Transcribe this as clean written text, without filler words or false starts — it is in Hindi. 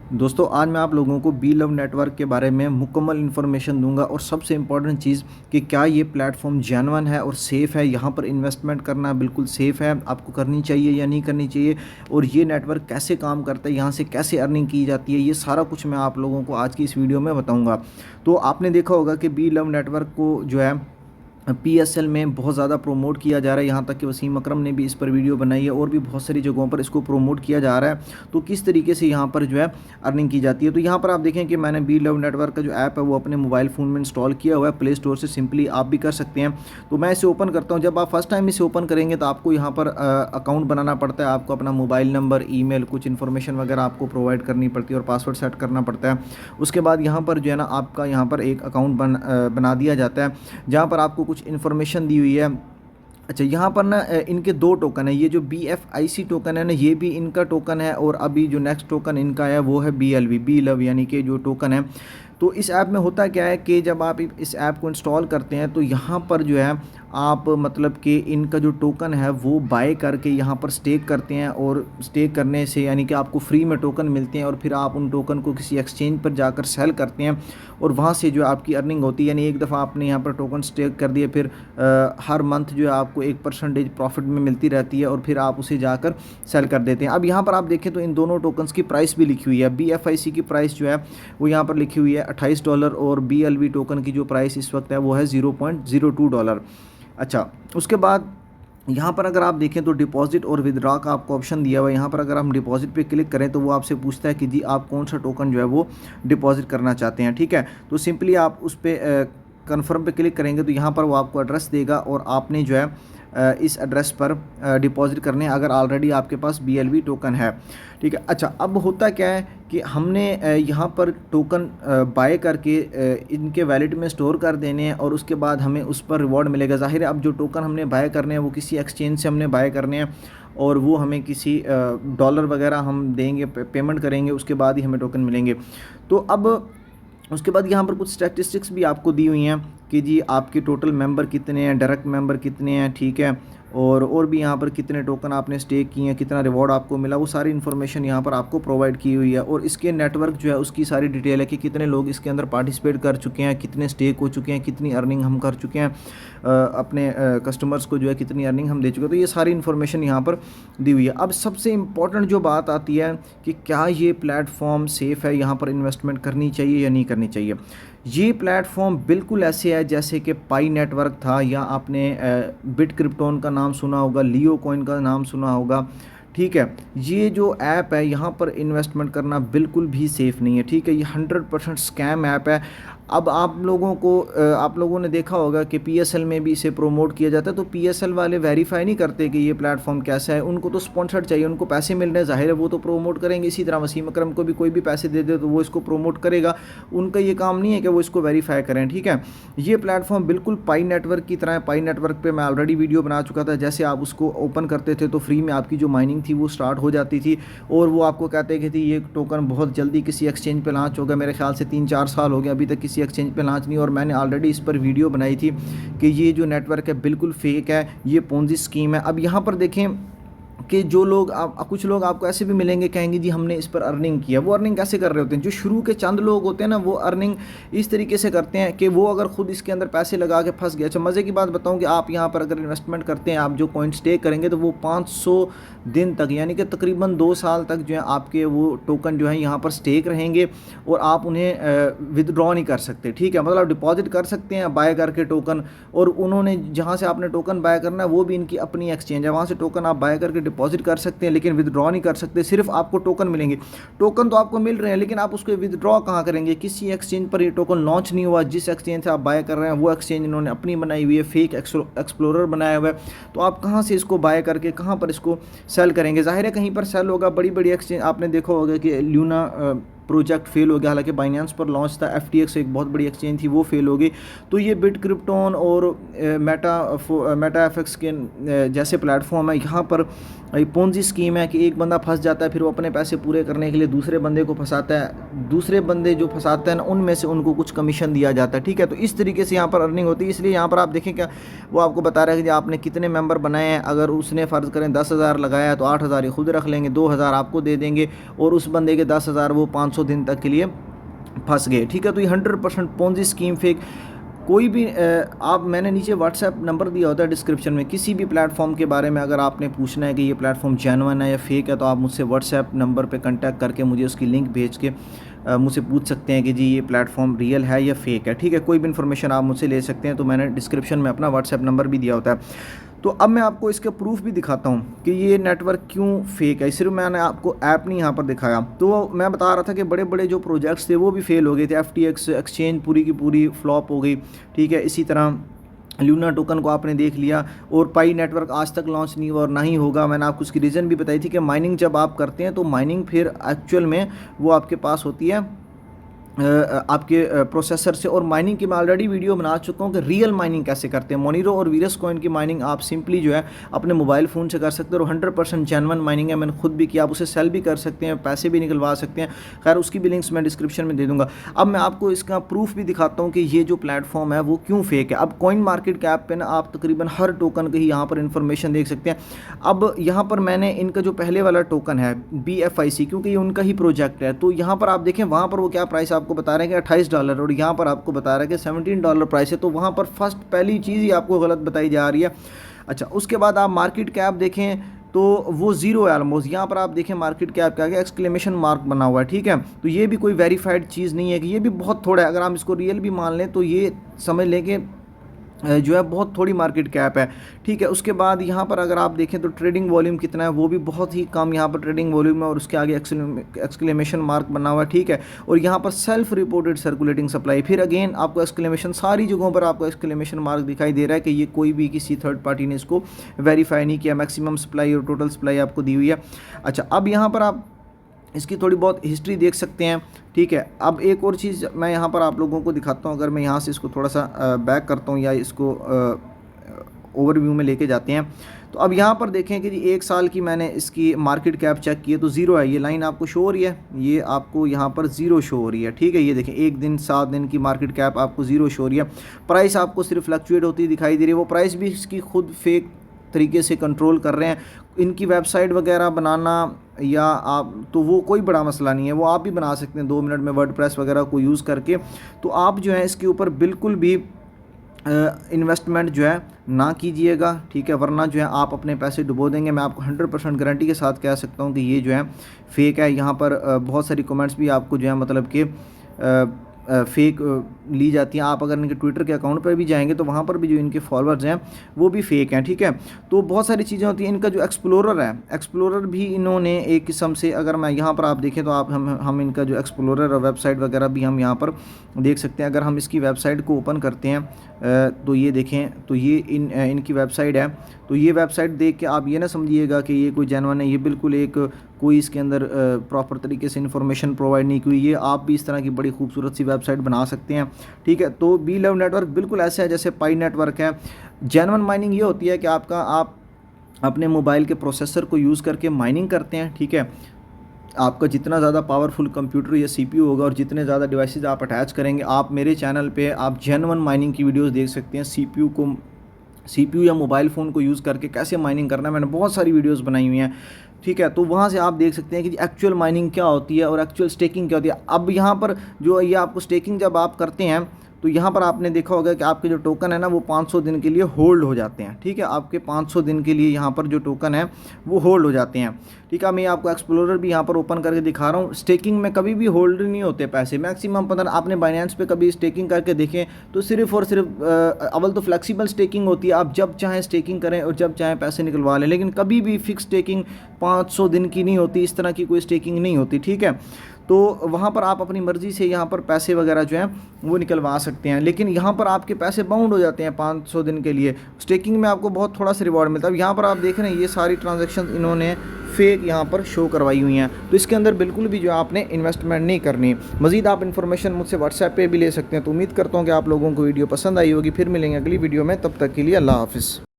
दोस्तों आज मैं आप लोगों को बी लव नेटवर्क के बारे में मुकम्मल इन्फॉर्मेशन दूंगा और सबसे इम्पॉर्टेंट चीज़ कि क्या ये प्लेटफॉर्म जेन्युइन है और सेफ़ है। यहाँ पर इन्वेस्टमेंट करना बिल्कुल सेफ़ है, आपको करनी चाहिए या नहीं करनी चाहिए, और ये नेटवर्क कैसे काम करता है, यहाँ से कैसे अर्निंग की जाती है, ये सारा कुछ मैं आप लोगों को आज की इस वीडियो में बताऊँगा। तो आपने देखा होगा कि बी लव नेटवर्क को जो है पीएसएल में बहुत ज़्यादा प्रोमोट किया जा रहा है, यहाँ तक कि वसीम अकरम ने भी इस पर वीडियो बनाई है और भी बहुत सारी जगहों पर इसको प्रोमोट किया जा रहा है। तो किस तरीके से यहाँ पर जो है अर्निंग की जाती है, तो यहाँ पर आप देखें कि मैंने बी लव नेटवर्क का जो ऐप है वो अपने मोबाइल फ़ोन में इंस्टॉल किया हुआ है, प्ले स्टोर से सिंपली आप भी कर सकते हैं। तो मैं इसे ओपन करता हूँ। जब आप फर्स्ट टाइम इसे ओपन करेंगे तो आपको यहाँ पर अकाउंट बनाना पड़ता है, आपको अपना मोबाइल नंबर, ईमेल, कुछ इन्फॉर्मेशन वगैरह आपको प्रोवाइड करनी पड़ती है और पासवर्ड सेट करना पड़ता है। उसके बाद यहाँ पर जो है ना आपका यहाँ पर एक अकाउंट बना दिया जाता है जहाँ पर आपको कुछ इन्फॉर्मेशन दी हुई है। अच्छा, यहाँ पर ना इनके दो टोकन है, ये जो BFIC टोकन है ना ये भी इनका टोकन है, और अभी जो नेक्स्ट टोकन इनका है वो है BLV, बी लव यानी कि जो टोकन है। तो इस ऐप में होता क्या है कि जब आप इस ऐप को इंस्टॉल करते हैं तो यहाँ पर जो है आप मतलब कि इनका जो टोकन है वो बाय करके यहाँ पर स्टेक करते हैं, और स्टेक करने से यानी कि आपको फ्री में टोकन मिलते हैं और फिर आप उन टोकन को किसी एक्सचेंज पर जाकर सेल करते हैं और वहाँ से जो आपकी अर्निंग होती है। यानी एक दफ़ा आपने यहाँ पर टोकन स्टेक कर दिए, फिर हर मंथ जो है आपको 1% प्रॉफिट में मिलती रहती है और फिर आप उसे जाकर सेल कर देते हैं। अब यहाँ पर आप देखें तो इन दोनों टोकन्स की प्राइस भी लिखी हुई है। BFIC की प्राइस जो है वो यहाँ पर लिखी हुई है $28, और BLV टोकन की जो प्राइस इस वक्त है वो है $0.02। अच्छा, उसके बाद यहाँ पर अगर आप देखें तो डिपॉजिट और विदड्रॉ का आपको ऑप्शन दिया हुआ है। यहाँ पर अगर हम डिपॉजिट पे क्लिक करें तो वो आपसे पूछता है कि जी आप कौन सा टोकन जो है वो डिपॉजिट करना चाहते हैं। ठीक है, तो सिंपली आप उस पर कन्फर्म पे क्लिक करेंगे तो यहाँ पर वो आपको एड्रेस देगा और आपने जो है इस एड्रेस पर डिपॉजिट करने अगर ऑलरेडी आपके पास BLV टोकन है। ठीक है, अच्छा अब होता क्या है कि हमने यहाँ पर टोकन बाय करके इनके वैलेट में स्टोर कर देने हैं और उसके बाद हमें उस पर रिवॉर्ड मिलेगा। ज़ाहिर है अब जो टोकन हमने बाय करने हैं वो किसी एक्सचेंज से हमने बाय करने हैं और वो हमें किसी डॉलर वगैरह हम देंगे, पेमेंट करेंगे, उसके बाद ही हमें टोकन मिलेंगे। तो अब उसके बाद यहाँ पर कुछ स्टैटिस्टिक्स भी आपको दी हुई हैं कि जी आपके टोटल मेंबर कितने हैं, डायरेक्ट मेंबर कितने हैं, ठीक है, और भी यहाँ पर कितने टोकन आपने स्टेक किए हैं, कितना रिवॉर्ड आपको मिला, वो सारी इन्फॉर्मेशन यहाँ पर आपको प्रोवाइड की हुई है। और इसके नेटवर्क जो है उसकी सारी डिटेल है कि कितने लोग इसके अंदर पार्टिसिपेट कर चुके हैं, कितने स्टेक हो चुके हैं, कितनी अर्निंग हम कर चुके हैं, अपने कस्टमर्स को जो है कितनी अर्निंग हम दे चुके हैं। तो ये सारी इन्फॉर्मेशन यहाँ पर दी हुई है। अब सबसे इम्पॉर्टेंट जो बात आती है कि क्या ये प्लेटफॉर्म सेफ़ है, यहाँ पर इन्वेस्टमेंट करनी चाहिए या नहीं करनी चाहिए। ये प्लेटफॉर्म बिल्कुल ऐसे है जैसे कि पाई नेटवर्क था, या आपने बिटक्रिप्टोन का नाम सुना होगा, लियो कॉइन का नाम सुना होगा। ठीक है, ये जो ऐप है यहाँ पर इन्वेस्टमेंट करना बिल्कुल भी सेफ़ नहीं है। ठीक है, ये 100% स्कैम ऐप है। अब आप लोगों ने देखा होगा कि PSL में भी इसे प्रोमोट किया जाता है, तो PSL वाले वेरीफाई नहीं करते कि ये प्लेटफॉर्म कैसा है, उनको तो स्पॉन्सर्ड चाहिए, उनको पैसे मिल रहे हैं, ज़ाहिर है वो तो प्रोमोट करेंगे। इसी तरह वसीम अकरम को भी कोई भी पैसे दे दे तो वो इसको प्रोमोट करेगा, उनका ये काम नहीं है कि वो इसको वेरीफाई करें। ठीक है, ये प्लेटफॉर्म बिल्कुल पाई नेटवर्क की तरह है। पाई नेटवर्क पर मैं ऑलरेडी वीडियो बना चुका था, जैसे आप उसको ओपन करते थे तो फ्री में आपकी जो माइनिंग थी वो स्टार्ट हो जाती थी, और वो आपको कहते कि ये टोकन बहुत जल्दी किसी एक्सचेंज पे लॉन्च होगा। मेरे ख्याल से 3-4 साल हो गए अभी तक किसी एक्सचेंज पे लॉन्च नहीं, और मैंने ऑलरेडी इस पर वीडियो बनाई थी कि ये जो नेटवर्क है बिल्कुल फेक है, ये पोंजी स्कीम है। अब यहाँ पर देखें कि जो लोग कुछ लोग आपको ऐसे भी मिलेंगे कहेंगे जी हमने इस पर अर्निंग किया। वो अर्निंग कैसे कर रहे होते हैं? जो शुरू के चंद लोग होते हैं ना वो अर्निंग इस तरीके से करते हैं कि वो अगर खुद इसके अंदर पैसे लगा के फंस गया। अच्छा, मज़े की बात बताऊं कि आप यहाँ पर अगर इन्वेस्टमेंट करते हैं, आप जो कॉइन स्टेक करेंगे तो वो 500 दिन तक यानी कि तकरीबन 2 साल तक जो है आपके वो टोकन जो है यहाँ पर स्टेक रहेंगे और आप उन्हें विदड्रॉ नहीं कर सकते। ठीक है, मतलब डिपॉजिट कर सकते हैं बाय करके टोकन, और उन्होंने जहाँ से आपने टोकन बाय करना है वो भी इनकी अपनी एक्सचेंज है, वहाँ से टोकन आप बाय करके डिपॉजिट कर सकते हैं लेकिन विदड्रॉ नहीं कर सकते। सिर्फ आपको टोकन मिलेंगे, टोकन तो आपको मिल रहे हैं लेकिन आप उसको विदड्रॉ कहाँ करेंगे? किसी एक्सचेंज पर ये टोकन लॉन्च नहीं हुआ, जिस एक्सचेंज से आप बाय कर रहे हैं वो एक्सचेंज इन्होंने अपनी बनाई हुई है, फेक एक्सप्लोरर बनाया हुआ है। तो आप कहाँ से इसको बाय करके कहाँ पर इसको सेल करेंगे? ज़ाहिर है कहीं पर सेल होगा। बड़ी बड़ी एक्सचेंज आपने देखा होगा कि ल्यूना प्रोजेक्ट फेल हो गया, हालांकि बाइनेंस पर लॉन्च था, FTX एक बहुत बड़ी एक्सचेंज थी वो फेल हो गई। तो ये बिटक्रिप्टोन और मेटा FX के जैसे प्लेटफॉर्म है, यहाँ पर ये पोंजी स्कीम है कि एक बंदा फंस जाता है, फिर वो अपने पैसे पूरे करने के लिए दूसरे बंदे को फंसाता है, दूसरे बंदे जो फंसाते हैं ना उनमें से उनको कुछ कमीशन दिया जाता है, ठीक है। तो इस तरीके से यहाँ पर अर्निंग होती है। इसलिए यहाँ पर आप देखें क्या वो आपको बता रहा है कि आपने कितने मेंबर बनाए हैं, अगर उसने फ़र्ज़ करें 10,000 लगाया है तो 8,000 ही खुद रख लेंगे, 2,000 आपको दे देंगे, और उस बंदे के 10,000 वो 500 दिन तक के लिए फंस गए, ठीक है। तो ये 100% पोंजी स्कीम फेक। कोई भी आप, मैंने नीचे व्हाट्सएप नंबर दिया होता है डिस्क्रिप्शन में, किसी भी प्लेटफॉर्म के बारे में अगर आपने पूछना है कि ये प्लेटफॉर्म जेन्युइन है या फेक है, तो आप मुझसे व्हाट्सएप नंबर पे कांटेक्ट करके मुझे उसकी लिंक भेज के मुझसे पूछ सकते हैं कि जी ये प्लेटफॉर्म रियल है या फेक है, ठीक है। कोई भी इन्फॉर्मेशन आप मुझसे ले सकते हैं। तो मैंने डिस्क्रिप्शन में अपना व्हाट्सएप नंबर भी दिया होता है। तो अब मैं आपको इसका प्रूफ भी दिखाता हूँ कि ये नेटवर्क क्यों फेक है। सिर्फ मैंने आपको ऐप नहीं यहाँ पर दिखाया, तो मैं बता रहा था कि बड़े बड़े जो प्रोजेक्ट्स थे वो भी फेल हो गए थे। FTX एक्सचेंज पूरी की पूरी फ्लॉप हो गई, ठीक है। इसी तरह लूना टोकन को आपने देख लिया, और पाई नेटवर्क आज तक लॉन्च नहीं हुआ और ना ही होगा। मैंने आपको उसकी रीज़न भी बताई थी कि माइनिंग जब आप करते हैं तो माइनिंग फिर एक्चुअल में वो आपके पास होती है आपके प्रोसेसर से। और माइनिंग की मैं ऑलरेडी वीडियो बना चुका हूँ कि रियल माइनिंग कैसे करते हैं। मोनीरो और वीरस कॉइन की माइनिंग आप सिंपली जो है अपने मोबाइल फ़ोन से कर सकते हो, और 100% जेन्युइन माइनिंग है। मैंने खुद भी किया, आप उसे सेल भी कर सकते हैं, पैसे भी निकलवा सकते हैं। खैर उसकी भी लिंक्स मैं डिस्क्रिप्शन में दे दूँगा। अब मैं आपको इसका प्रूफ भी दिखाता हूँ कि ये जो प्लेटफॉर्म है वो क्यों फेक है। अब कॉइन मार्केट कैप पे ना आप तकरीबन हर टोकन की यहाँ पर इन्फॉर्मेशन देख सकते हैं। अब यहाँ पर मैंने इनका जो पहले वाला टोकन है BFIC, क्योंकि ये उनका ही प्रोजेक्ट है, तो यहाँ पर आप देखें वहाँ पर वो क्या प्राइस आपको बता रहे हैं कि $28, और यहाँ पर आपको बता रहा है कि $17 प्राइस है। तो वहाँ पर फर्स्ट पहली चीज़ ही आपको गलत बताई जा रही है। अच्छा, उसके बाद आप मार्केट कैप देखें तो वो ज़ीरो है ऑलमोस्ट। यहाँ पर आप देखें मार्केट कैप का आगे एक्सक्लेमेशन मार्क बना हुआ है, ठीक है। तो ये भी कोई वेरीफाइड चीज़ नहीं है, कि ये भी बहुत थोड़ा है। अगर हम इसको रियल भी मान लें तो ये समझ लें कि जो है बहुत थोड़ी मार्केट कैप है, ठीक है। उसके बाद यहाँ पर अगर आप देखें तो ट्रेडिंग वॉल्यूम कितना है, वो भी बहुत ही कम यहाँ पर ट्रेडिंग वॉल्यूम है, और उसके आगे एक्सक्लेमेशन मार्क बना हुआ है, ठीक है। और यहाँ पर सेल्फ रिपोर्टेड सर्कुलेटिंग सप्लाई, फिर अगेन आपको एक्सक्लेमेशन, सारी जगहों पर आपको एक्सक्लेमेशन मार्क दिखाई दे रहा है कि ये कोई भी किसी थर्ड पार्टी ने इसको वेरीफाई नहीं किया। मैक्सिमम सप्लाई और टोटल सप्लाई आपको दी हुई है। अच्छा, अब यहाँ पर आप इसकी थोड़ी बहुत हिस्ट्री देख सकते हैं, ठीक है। अब एक और चीज़ मैं यहाँ पर आप लोगों को दिखाता हूँ। अगर मैं यहाँ से इसको थोड़ा सा बैक करता हूँ या इसको ओवरव्यू में लेके जाते हैं, तो अब यहाँ पर देखें कि जी 1 साल की मैंने इसकी मार्केट कैप चेक की है तो ज़ीरो है। ये लाइन आपको शो हो रही है, ये आपको यहाँ पर ज़ीरो शो हो रही है, ठीक है। ये देखें 1 दिन 7 दिन की मार्केट कैप आपको ज़ीरो शो हो रही है। प्राइस आपको सिर्फ फ्लक्चुएट होती दिखाई दे रही है। वो प्राइस भी इसकी खुद फेक तरीके से कंट्रोल कर रहे हैं। इनकी वेबसाइट वगैरह बनाना या आप, तो वो कोई बड़ा मसला नहीं है, वो आप भी बना सकते हैं 2 मिनट में वर्डप्रेस वगैरह को यूज़ करके। तो आप जो है इसके ऊपर बिल्कुल भी इन्वेस्टमेंट जो है ना कीजिएगा, ठीक है, वरना जो है आप अपने पैसे डुबो देंगे। मैं आपको 100% गारंटी के साथ कह सकता हूँ कि ये जो है फेक है। यहाँ पर बहुत सारी कमेंट्स भी आपको जो है मतलब कि फेक ली जाती हैं। आप अगर इनके ट्विटर के अकाउंट पर भी जाएंगे तो वहाँ पर भी जो इनके फॉलोअर्स हैं वो भी फेक हैं, ठीक है। तो बहुत सारी चीज़ें होती हैं। इनका जो एक्सप्लोरर है, एक्सप्लोरर भी इन्होंने एक किस्म से, अगर मैं यहाँ पर आप देखें तो आप हम इनका जो एक्सप्लोरर और वेबसाइट वगैरह भी हम यहाँ पर देख सकते हैं। अगर हम इसकी वेबसाइट को ओपन करते हैं तो ये देखें, तो ये इनकी वेबसाइट है। तो ये वेबसाइट देख के आप ये ना समझिएगा कि ये कोई जेन्युइन है। ये बिल्कुल एक कोई इसके अंदर प्रॉपर तरीके से इन्फॉर्मेशन प्रोवाइड नहीं की हुई। ये आप भी इस तरह की बड़ी खूबसूरत सी वेबसाइट बना सकते हैं, ठीक है। तो बी लव नेटवर्क बिल्कुल ऐसा है जैसे पाई नेटवर्क है। जेन्युइन माइनिंग ये होती है कि आप अपने मोबाइल के प्रोसेसर को यूज़ करके माइनिंग करते हैं, ठीक है। आपका जितना ज़्यादा पावरफुल कंप्यूटर या CPU होगा और जितने ज़्यादा डिवाइसेस आप अटैच करेंगे, आप मेरे चैनल पे आप जेन्युइन माइनिंग की वीडियोस देख सकते हैं। CPU या मोबाइल फ़ोन को यूज़ करके कैसे माइनिंग करना है, मैंने बहुत सारी वीडियोस बनाई हुई हैं, ठीक है। तो वहाँ से आप देख सकते हैं कि एक्चुअल माइनिंग क्या होती है और एक्चुअल स्टेकिंग क्या होती है। अब यहाँ पर जो ये आपको स्टेकिंग जब आप करते हैं तो यहाँ पर आपने देखा होगा कि आपके जो टोकन है ना वो 500 दिन के लिए होल्ड हो जाते हैं, ठीक है। आपके 500 दिन के लिए यहाँ पर जो टोकन है वो होल्ड हो जाते हैं, ठीक है। मैं आपको एक्सप्लोरर भी यहाँ पर ओपन करके दिखा रहा हूँ। स्टेकिंग में कभी भी होल्ड नहीं होते पैसे, मैक्सिमम पता आपने बाइनेंस पे कभी स्टेकिंग करके देखें तो सिर्फ और सिर्फ अव्वल तो फ्लेक्सिबल स्टेकिंग होती है, आप जब चाहें स्टेकिंग करें और जब चाहें पैसे निकलवा लें, लेकिन कभी भी फिक्स स्टेकिंग 500 दिन की नहीं होती, इस तरह की कोई स्टेकिंग नहीं होती, ठीक है। तो वहाँ पर आप अपनी मर्ज़ी से यहाँ पर पैसे वगैरह जो हैं वो निकलवा सकते हैं, लेकिन यहाँ पर आपके पैसे बाउंड हो जाते हैं 500 दिन के लिए। स्टेकिंग में आपको बहुत थोड़ा सा रिवॉर्ड मिलता है। अब यहाँ पर आप देख रहे हैं ये सारी ट्रांजैक्शन इन्होंने फेक यहाँ पर शो करवाई हुई हैं, तो इसके अंदर बिल्कुल भी जो आपने इन्वेस्टमेंट नहीं करनी। मज़ीद आप इन्फॉर्मेशन मुझसे व्हाट्सएप पे भी ले सकते हैं। तो उम्मीद करता हूँ कि आप लोगों को वीडियो पसंद आई होगी। फिर मिलेंगे अगली वीडियो में, तब तक के लिए अल्लाह हाफ़िज़।